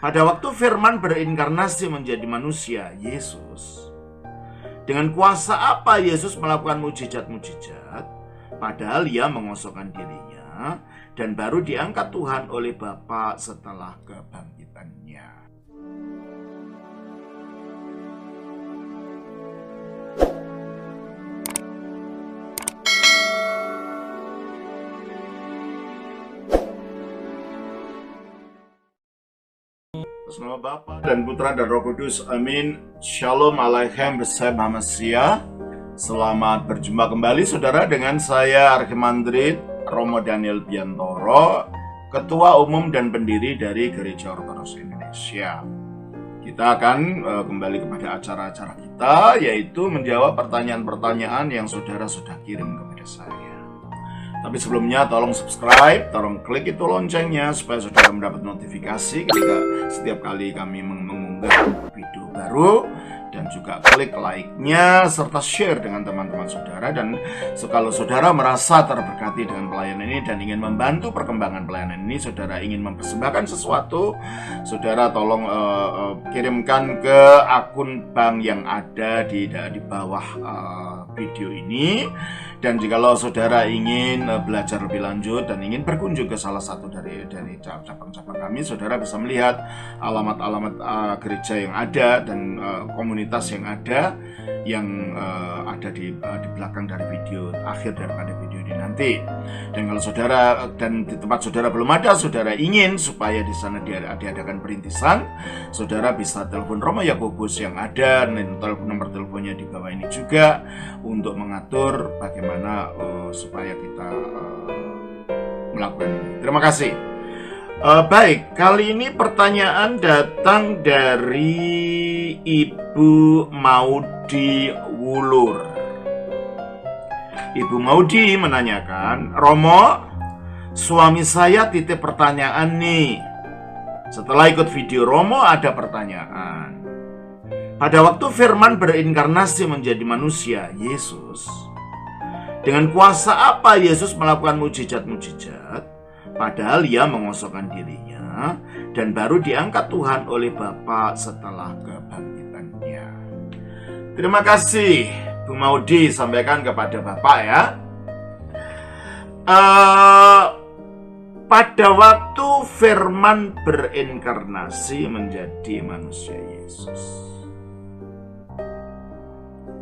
Pada waktu Firman berinkarnasi menjadi manusia, Yesus, dengan kuasa apa Yesus melakukan mujizat-mujizat? Padahal ia mengosongkan dirinya dan baru diangkat Tuhan oleh Bapa setelah kebangkitannya. Nama Bapa dan Putra dan Roh Kudus, amin. Shalom Aleichem bersama Masia. Selamat berjumpa kembali saudara dengan saya Archimandrit Romo Daniel Biantoro, Ketua Umum dan Pendiri dari Gereja Ortodoks Indonesia. Kita akan kembali kepada acara-acara kita, yaitu menjawab pertanyaan-pertanyaan yang saudara sudah kirim kepada saya. Tapi sebelumnya tolong subscribe, tolong klik itu loncengnya supaya saudara mendapat notifikasi ketika setiap kali kami mengunggah video baru, dan juga klik like-nya serta share dengan teman-teman saudara. Dan kalau saudara merasa terberkati dengan pelayanan ini dan ingin membantu perkembangan pelayanan ini, saudara ingin mempersembahkan sesuatu, saudara tolong kirimkan ke akun bank yang ada di bawah video ini. Dan jikalau saudara ingin belajar lebih lanjut dan ingin berkunjung ke salah satu dari cabang-cabang kami, saudara bisa melihat alamat-alamat gereja yang ada dan komunitas yang ada di belakang dari video, akhir daripada video ini nanti. Dan kalau saudara dan di tempat saudara belum ada, saudara ingin supaya di sana diadakan perintisan, saudara bisa telepon Romo Yakobus yang ada, dan nomor teleponnya di bawah ini juga, untuk mengatur bagaimana supaya kita melakukan ini. Terima kasih. Baik, kali ini pertanyaan datang dari Ibu Maudi Wulur. Ibu Maudi menanyakan, Romo, suami saya titip pertanyaan nih. Setelah ikut video Romo ada pertanyaan. Pada waktu Firman berinkarnasi menjadi manusia, Yesus, dengan kuasa apa Yesus melakukan mujizat-mujizat? Padahal ia mengosongkan dirinya dan baru diangkat Tuhan oleh Bapa setelah kebangkitannya. Terima kasih Bu Maudi, sampaikan kepada Bapak ya. Pada waktu Firman berinkarnasi menjadi manusia Yesus,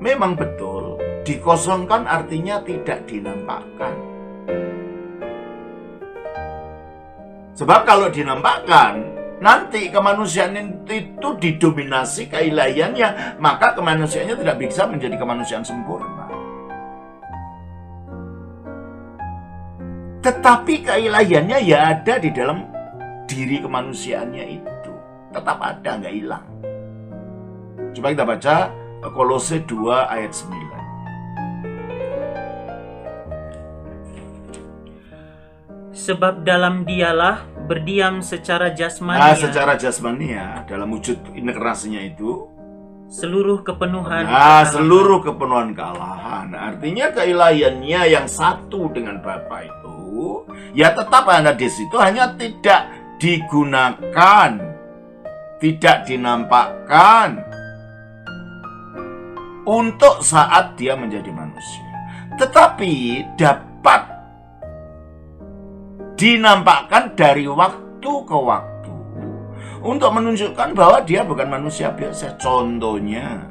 memang betul dikosongkan artinya tidak dinampakkan. Sebab kalau dinampakkan, nanti kemanusiaan itu didominasi keilahiannya, maka kemanusiaannya tidak bisa menjadi kemanusiaan sempurna. Tetapi keilahiannya ya ada di dalam diri kemanusiaannya itu. Tetap ada, nggak hilang. Coba kita baca Kolose 2 ayat 9. Sebab dalam dialah berdiam secara jasmania. Secara jasmania, dalam wujud inkarnasinya itu seluruh kepenuhan. Seluruh kepenuhan kealahan. Artinya keilahiannya yang satu dengan Bapa itu, ya tetap ada di situ, hanya tidak digunakan, tidak dinampakkan untuk saat dia menjadi manusia. Tetapi dapat dinampakkan dari waktu ke waktu untuk menunjukkan bahwa dia bukan manusia biasa. Contohnya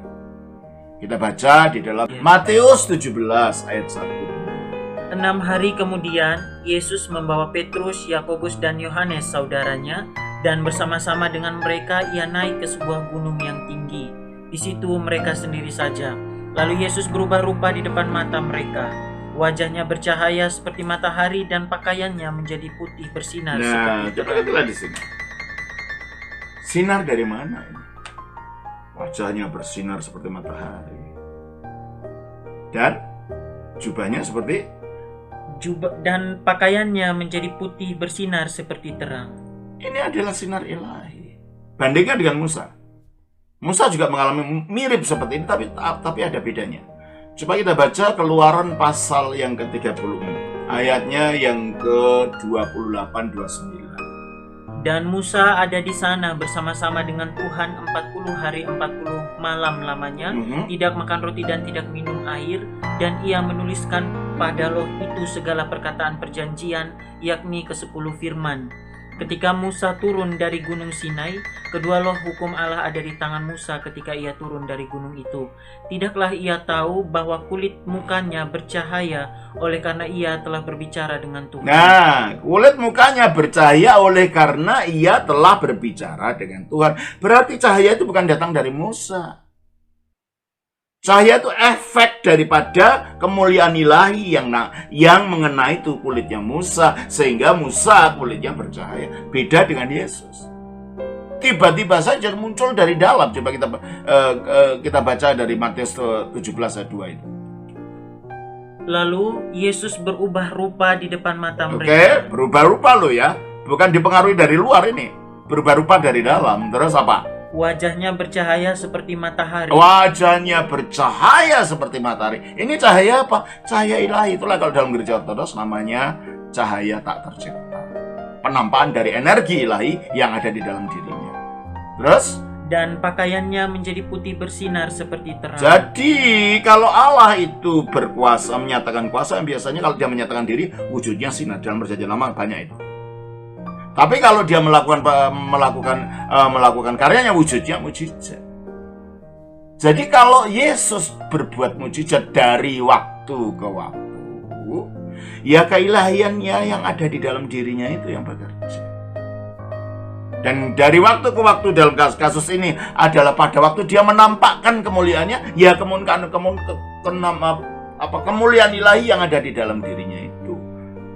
kita baca di dalam Matius 17 ayat 1. 6 hari kemudian Yesus membawa Petrus, Yakobus dan Yohanes saudaranya, dan bersama-sama dengan mereka ia naik ke sebuah gunung yang tinggi. Di situ mereka sendiri saja. Lalu Yesus berubah rupa di depan mata mereka. Wajahnya bercahaya seperti matahari dan pakaiannya menjadi putih bersinar. Coba lihatlah di sini. Sinar dari mana ini? Wajahnya bersinar seperti matahari. Dan jubahnya seperti? Dan pakaiannya menjadi putih bersinar seperti terang. Ini adalah sinar ilahi. Bandingkan dengan Musa. Musa juga mengalami mirip seperti ini, tapi ada bedanya. Coba kita baca Keluaran pasal yang ke-34, ayatnya yang ke-28-29. Dan Musa ada di sana bersama-sama dengan Tuhan 40 hari 40 malam lamanya, tidak makan roti dan tidak minum air, dan ia menuliskan pada loh itu segala perkataan perjanjian, yakni ke-10 firman. Ketika Musa turun dari gunung Sinai, kedua loh hukum Allah ada di tangan Musa ketika ia turun dari gunung itu. Tidaklah ia tahu bahwa kulit mukanya bercahaya oleh karena ia telah berbicara dengan Tuhan. Nah, kulit mukanya bercahaya oleh karena ia telah berbicara dengan Tuhan. Berarti cahaya itu bukan datang dari Musa. Cahaya itu efek daripada kemuliaan ilahi yang mengenai itu kulitnya Musa, sehingga Musa kulitnya bercahaya. Beda dengan Yesus. Tiba-tiba saja muncul dari dalam. Coba kita baca dari Matius 17 ayat 2 itu. Lalu Yesus berubah rupa di depan mata mereka. Oke, berubah rupa loh ya. Bukan dipengaruhi dari luar ini. Berubah rupa dari dalam. Terus apa? Wajahnya bercahaya seperti matahari. Wajahnya bercahaya seperti matahari. Ini cahaya apa? Cahaya ilahi. Itulah kalau dalam gereja Ortodoks namanya cahaya tak tercipta. Penampakan dari energi ilahi yang ada di dalam dirinya. Terus? Dan pakaiannya menjadi putih bersinar seperti terang. Jadi kalau Allah itu berkuasa, menyatakan kuasa, biasanya kalau dia menyatakan diri, wujudnya sinar. Dalam perjanjian lama banyak itu. Tapi kalau dia melakukan karyanya, wujudnya mujizat. Jadi kalau Yesus berbuat mujizat dari waktu ke waktu, ya keilahiannya yang ada di dalam dirinya itu yang bekerja. Dan dari waktu ke waktu dalam kasus ini adalah pada waktu dia menampakkan kemuliaannya, ya kemuliaan ilahi yang ada di dalam dirinya itu.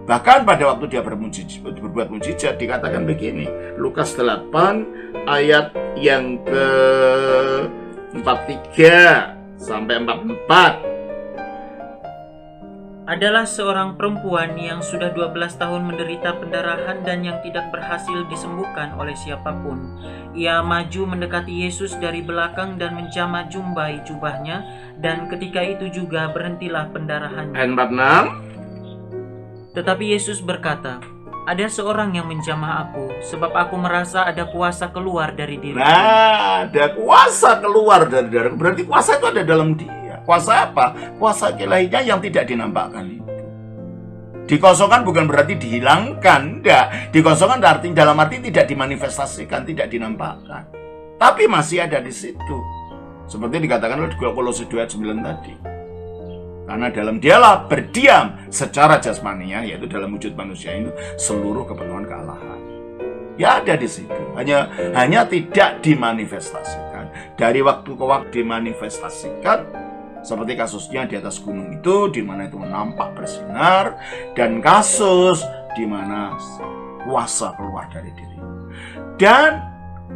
Bahkan pada waktu dia berbuat mujizat dikatakan begini, Lukas 8 ayat yang ke-43 sampai 44. Adalah seorang perempuan yang sudah 12 tahun menderita pendarahan dan yang tidak berhasil disembuhkan oleh siapapun. Ia maju mendekati Yesus dari belakang dan menjamah jumbai jubahnya, dan ketika itu juga berhentilah pendarahannya. 46. Tetapi Yesus berkata, ada seorang yang menjamah aku, sebab aku merasa ada kuasa keluar dari diriku. Nah, ada kuasa keluar dari diriku. Berarti kuasa itu ada dalam dia. Kuasa apa? Kuasa ilahinya yang tidak dinampakkan itu. Dikosongkan bukan berarti dihilangkan, enggak. Dikosongkan dalam arti tidak dimanifestasikan, tidak dinampakkan. Tapi masih ada di situ. Seperti dikatakan oleh Kolose 2 ayat 9 tadi. Karena dalam dialah berdiam secara jasmaninya, yaitu dalam wujud manusia itu, seluruh kepenuhan kealahan. Ya ada di situ. Hanya tidak dimanifestasikan. Dari waktu ke waktu dimanifestasikan. Seperti kasusnya di atas gunung itu, di mana itu nampak bersinar, dan kasus di mana kuasa keluar dari diri. Dan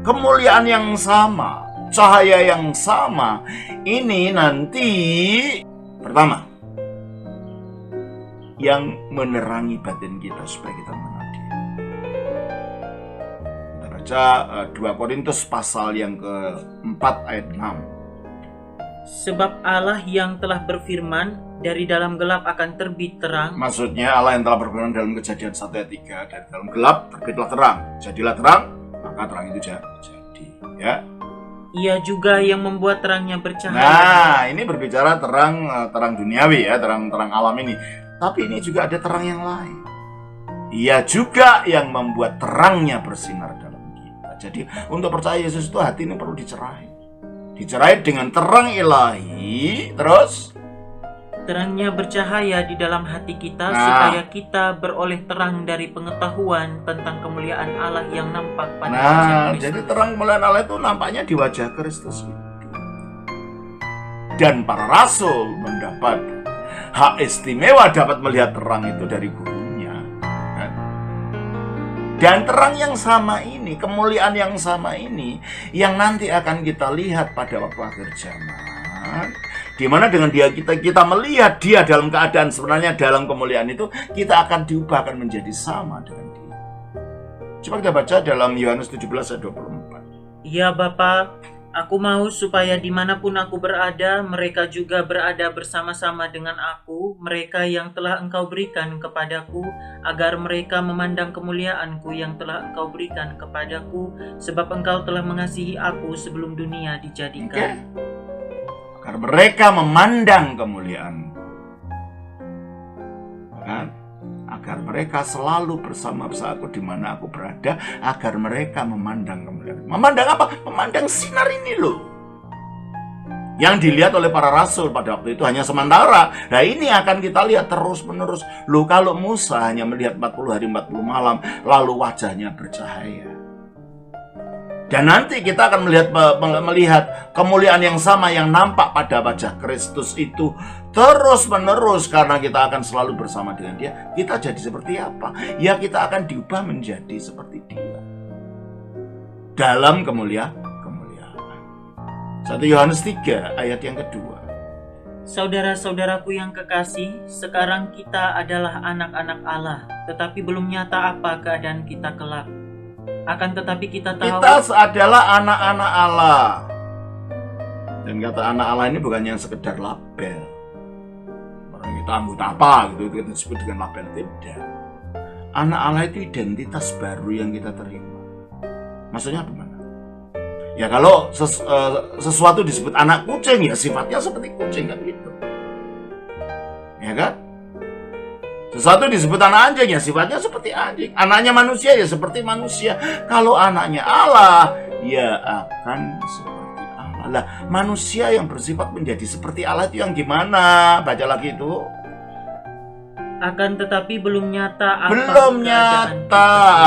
kemuliaan yang sama, cahaya yang sama, ini nanti pertama yang menerangi batin kita supaya kita mengenal Dia. Kita baca 2 Korintus pasal yang ke-4 ayat 6. Sebab Allah yang telah berfirman, dari dalam gelap akan terbit terang. Maksudnya Allah yang telah berfirman dalam Kejadian 1 ayat 3, dari dalam gelap terbitlah terang. Jadilah terang, maka terang itu jadi. Ya. Ia juga yang membuat terangnya bercahaya. Nah, ini berbicara terang duniawi ya, terang alam ini. Tapi ini juga ada terang yang lain. Ia juga yang membuat terangnya bersinar dalam kita. Jadi untuk percaya Yesus itu hati ini perlu dicerai. Dicerai dengan terang ilahi, terus terangnya bercahaya di dalam hati kita, supaya kita beroleh terang dari pengetahuan tentang kemuliaan Allah yang nampak pada wajah Kristus. Jadi terang kemuliaan Allah itu nampaknya di wajah Kristus itu. Dan para rasul mendapat hak istimewa dapat melihat terang itu dari gurunya. Dan terang yang sama ini, kemuliaan yang sama ini, yang nanti akan kita lihat pada waktu akhir zaman, di mana dengan dia kita melihat dia dalam keadaan sebenarnya dalam kemuliaan itu, kita akan diubahkan menjadi sama dengan dia. Coba kita baca dalam Yohanes 17 ayat 24. Ya Bapa, Aku mau supaya dimanapun aku berada, mereka juga berada bersama-sama dengan aku, mereka yang telah Engkau berikan kepadaku, agar mereka memandang kemuliaanku yang telah Engkau berikan kepadaku, sebab Engkau telah mengasihi aku sebelum dunia dijadikan. Agar mereka memandang kemuliaan. Kan? Agar mereka selalu bersama-sama aku di mana aku berada, agar mereka memandang kemuliaan. Memandang apa? Memandang sinar ini loh. Yang dilihat oleh para rasul pada waktu itu hanya sementara. Nah ini akan kita lihat terus-menerus. Loh kalau Musa hanya melihat 40 hari 40 malam, lalu wajahnya bercahaya. Dan nanti kita akan melihat kemuliaan yang sama yang nampak pada wajah Kristus itu terus-menerus, karena kita akan selalu bersama dengan Dia. Kita jadi seperti apa? Ya kita akan diubah menjadi seperti Dia dalam kemuliaan. 1 Yohanes 3 ayat yang kedua. Saudara-saudaraku yang kekasih, sekarang kita adalah anak-anak Allah, tetapi belum nyata apa keadaan kita kelak. Akan tetapi kita tahu kita adalah anak-anak Allah. Dan kata anak Allah ini bukan yang sekedar label. Orang kita anggota apa gitu, kita disebut dengan label, tidak. Anak Allah itu identitas baru yang kita terima. Maksudnya bagaimana? Ya kalau sesuatu disebut anak kucing, ya sifatnya seperti kucing kan gitu. Ya kan? Sesuatu disebut anak anjing, ya sifatnya seperti anjing. Anaknya manusia, ya seperti manusia. Kalau anaknya Allah, ya akan seperti Allah. Lah, manusia yang bersifat menjadi seperti Allah itu yang gimana? Baca lagi itu. Akan tetapi belum nyata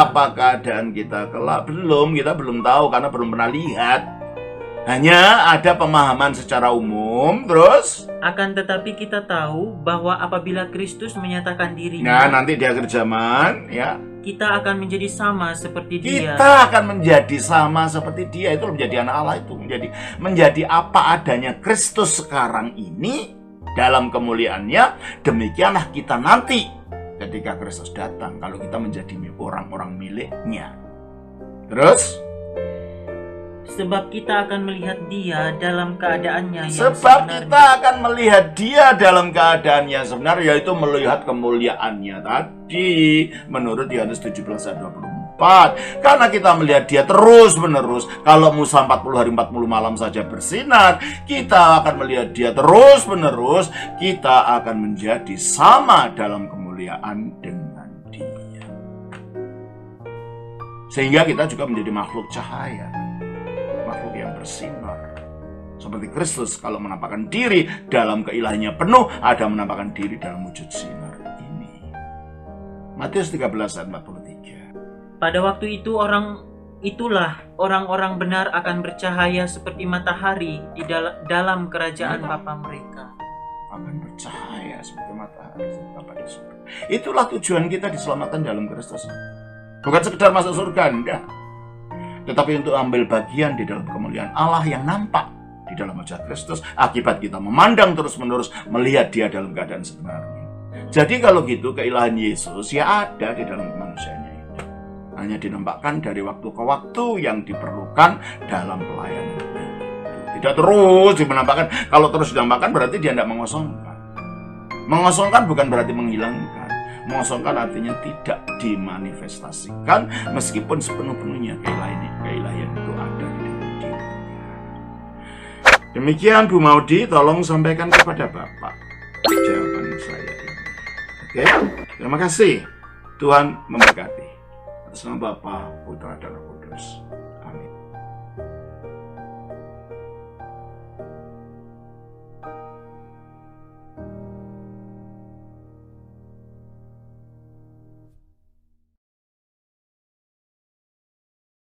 apa keadaan kita kelak. Kita belum tahu karena belum pernah lihat. Hanya ada pemahaman secara umum, terus akan tetapi kita tahu bahwa apabila Kristus menyatakan dirinya, nanti di akhir zaman, ya, kita akan menjadi sama seperti Dia. Kita akan menjadi sama seperti Dia. Itu menjadi anak Allah, itu menjadi apa adanya Kristus sekarang ini dalam kemuliaannya. Demikianlah kita nanti ketika Kristus datang, kalau kita menjadi orang-orang miliknya. Terus sebab kita akan melihat Dia dalam keadaannya yang sebenarnya. Kita akan melihat Dia dalam keadaannya sebenar, yaitu melihat kemuliaannya tadi menurut Yohanes 17 ayat 24. Karena kita melihat Dia terus-menerus. Kalau Musa 40 hari 40 malam saja bersinar, kita akan melihat Dia terus-menerus. Kita akan menjadi sama dalam kemuliaan dengan Dia. Sehingga kita juga menjadi makhluk cahaya, makhluk yang bersinar. Seperti Kristus kalau menampakkan diri dalam keilahiannya penuh, ada menampakkan diri dalam wujud sinar ini. Matius 13 ayat 43. Pada waktu itu orang-orang benar akan bercahaya seperti matahari di dalam kerajaan Bapa mereka. Akan bercahaya seperti matahari Bapa di surga. Itulah tujuan kita diselamatkan dalam Kristus. Bukan sekedar masuk surga, enggak. Tetapi untuk ambil bagian di dalam kemuliaan Allah yang nampak di dalam wajah Kristus, akibat kita memandang terus-menerus, melihat Dia dalam keadaan sebenarnya. Jadi kalau gitu, keilahian Yesus ya ada di dalam kemanusiaannya itu. Hanya dinampakkan dari waktu ke waktu yang diperlukan dalam pelayanan itu. Tidak terus dinampakkan. Kalau terus dinampakkan berarti Dia tidak mengosongkan. Mengosongkan bukan berarti menghilangkan. Mengosongkan artinya tidak dimanifestasikan, meskipun sepenuh-penuhnya keilahian itu ada di dalam dirinya. Demikian Bu Maudi, tolong sampaikan kepada Bapak jawaban saya ini. Oke, terima kasih. Tuhan memberkati. Atas nama Bapa, Putra dan Roh Kudus.